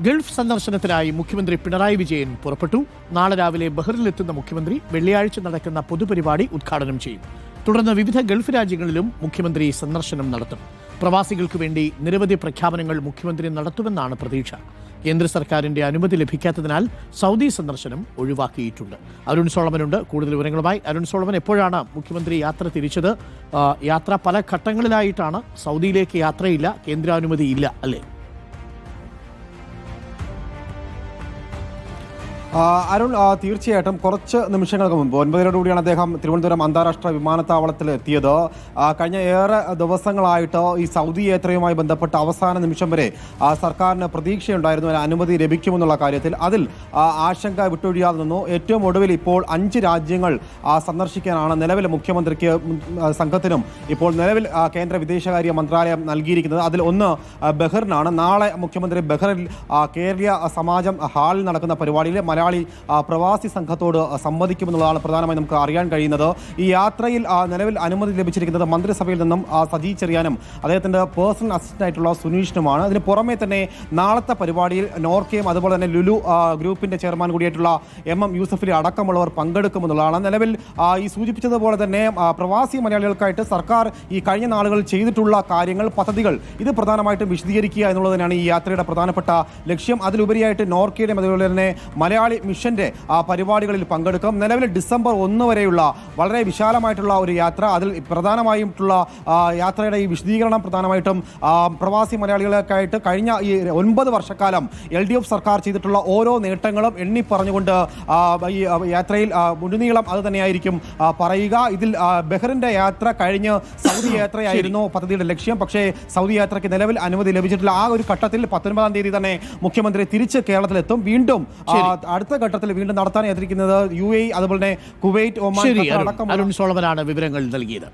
Gulf സന്ദർശനത്തിനായി മുഖ്യമന്ത്രി പിണറായി വിജയൻ പുറപ്പെട്ടു. നാളെ രാവിലെ ബഹ്റിനിലെത്തുന്ന മുഖ്യമന്ത്രി വെള്ളിയാഴ്ച നടക്കുന്ന പൊതുപരിപാടി ഉദ്ഘാടനം ചെയ്യും. തുടർന്ന് വിവിധ ഗൾഫ് രാജ്യങ്ങളിലും മുഖ്യമന്ത്രി സന്ദർശനം നടത്തും. പ്രവാസികൾക്ക് വേണ്ടി നിരവധി പ്രഖ്യാപനങ്ങൾ മുഖ്യമന്ത്രി നടത്തുമെന്നാണ് പ്രതീക്ഷ. കേന്ദ്ര സർക്കാരിന്റെ അനുമതി ലഭിക്കാത്തതിനാൽ സൗദി സന്ദർശനം ഒഴിവാക്കിയിട്ടുണ്ട്. അരുൺ സോളമനുണ്ട് കൂടുതൽ വിവരങ്ങളുമായി. അരുൺ സോളമൻ, എപ്പോഴാണ് മുഖ്യമന്ത്രി യാത്ര തിരിച്ചത്? യാത്ര പല ഘട്ടങ്ങളിലായിട്ടാണ്. സൗദിയിലേക്ക് യാത്രയില്ല, കേന്ദ്രാനുമതി ഇല്ല, അല്ലേ? അരുൺ, തീർച്ചയായിട്ടും കുറച്ച് നിമിഷങ്ങൾക്ക് മുമ്പ് 9:00 അദ്ദേഹം തിരുവനന്തപുരം അന്താരാഷ്ട്ര വിമാനത്താവളത്തിൽ എത്തിയത്. കഴിഞ്ഞ ഏറെ ദിവസങ്ങളായിട്ട് ഈ സൗദി യാത്രയുമായി ബന്ധപ്പെട്ട അവസാന നിമിഷം വരെ സർക്കാരിന് പ്രതീക്ഷയുണ്ടായിരുന്നു അനുമതി ലഭിക്കുമെന്നുള്ള കാര്യത്തിൽ. അതിൽ ആശങ്ക വിട്ടൊഴിയാതെ നിന്നു. ഏറ്റവും ഒടുവിൽ ഇപ്പോൾ 5 രാജ്യങ്ങൾ സന്ദർശിക്കാനാണ് നിലവിൽ മുഖ്യമന്ത്രിക്ക് സംഘത്തിനും ഇപ്പോൾ നിലവിൽ കേന്ദ്ര വിദേശകാര്യ മന്ത്രാലയം നൽകിയിരിക്കുന്നത്. അതിൽ ഒന്ന് ബഹ്റിനാണ്. നാളെ മുഖ്യമന്ത്രി ബഹ്റിനിൽ കേരളീയ സമാജം ഹാളിൽ നടക്കുന്ന പരിപാടിയിൽ മലയാളി പ്രവാസി സംഘത്തോട് സംവദിക്കുമെന്നുള്ളതാണ് പ്രധാനമായും നമുക്ക് അറിയാൻ കഴിയുന്നത്. ഈ യാത്രയിൽ നിലവിൽ അനുമതി ലഭിച്ചിരിക്കുന്നത് മന്ത്രിസഭയിൽ നിന്നും സജി ചെറിയാനും അദ്ദേഹത്തിൻ്റെ പേഴ്സണൽ അസിസ്റ്റന്റ് ആയിട്ടുള്ള സുനീഷിനുമാണ്. അതിന് പുറമെ തന്നെ നാളത്തെ പരിപാടിയിൽ നോർക്കയും അതുപോലെ തന്നെ ലുലു ഗ്രൂപ്പിന്റെ ചെയർമാൻ കൂടിയായിട്ടുള്ള MM യൂസഫലി അടക്കമുള്ളവർ പങ്കെടുക്കുമെന്നുള്ളതാണ്. നിലവിൽ ഈ സൂചിപ്പിച്ചതുപോലെ തന്നെ പ്രവാസി മലയാളികൾക്കായിട്ട് സർക്കാർ ഈ കഴിഞ്ഞ നാളുകളിൽ ചെയ്തിട്ടുള്ള കാര്യങ്ങൾ, പദ്ധതികൾ, ഇത് പ്രധാനമായിട്ടും വിശദീകരിക്കുക എന്നുള്ളത് തന്നെയാണ് ഈ യാത്രയുടെ പ്രധാനപ്പെട്ട ലക്ഷ്യം. അതിലുപരിയായിട്ട് നോർക്കയുടെയും അതുപോലെ തന്നെ മലയാളി മിഷന്റെ പരിപാടികളിൽ പങ്കെടുക്കും. നിലവിൽ ഡിസംബർ 1 വരെയുള്ള വളരെ വിശാലമായിട്ടുള്ള ഒരു യാത്ര. അതിൽ പ്രധാനമായിട്ടുള്ള യാത്രയുടെ ഈ വിശദീകരണം പ്രധാനമായിട്ടും പ്രവാസി മലയാളികൾക്കായിട്ട് കഴിഞ്ഞ ഈ 9 വർഷക്കാലം LDF സർക്കാർ ചെയ്തിട്ടുള്ള ഓരോ നേട്ടങ്ങളും എണ്ണി പറഞ്ഞുകൊണ്ട് ഈ യാത്രയിൽ മുഴുനീളം അത് തന്നെയായിരിക്കും പറയുക. ഇതിൽ ബഹ്റിന്റെ യാത്ര കഴിഞ്ഞ് സൗദി യാത്രയായിരുന്നു പദ്ധതിയുടെ ലക്ഷ്യം. പക്ഷേ സൗദി യാത്രയ്ക്ക് നിലവിൽ അനുമതി ലഭിച്ചിട്ടില്ല. ആ ഒരു ഘട്ടത്തിൽ 19-ാം തീയതി തന്നെ മുഖ്യമന്ത്രി തിരിച്ച് കേരളത്തിലെത്തും. വീണ്ടും അടുത്ത ഘട്ടത്തിൽ വീണ്ടും നടത്താൻ എത്തിയിരിക്കുന്നത് UAE, അതുപോലെ തന്നെ കുവൈറ്റ്, ഒമാൻ അരുൺ സോളമനാണ് വിവരങ്ങൾ നൽകിയത്.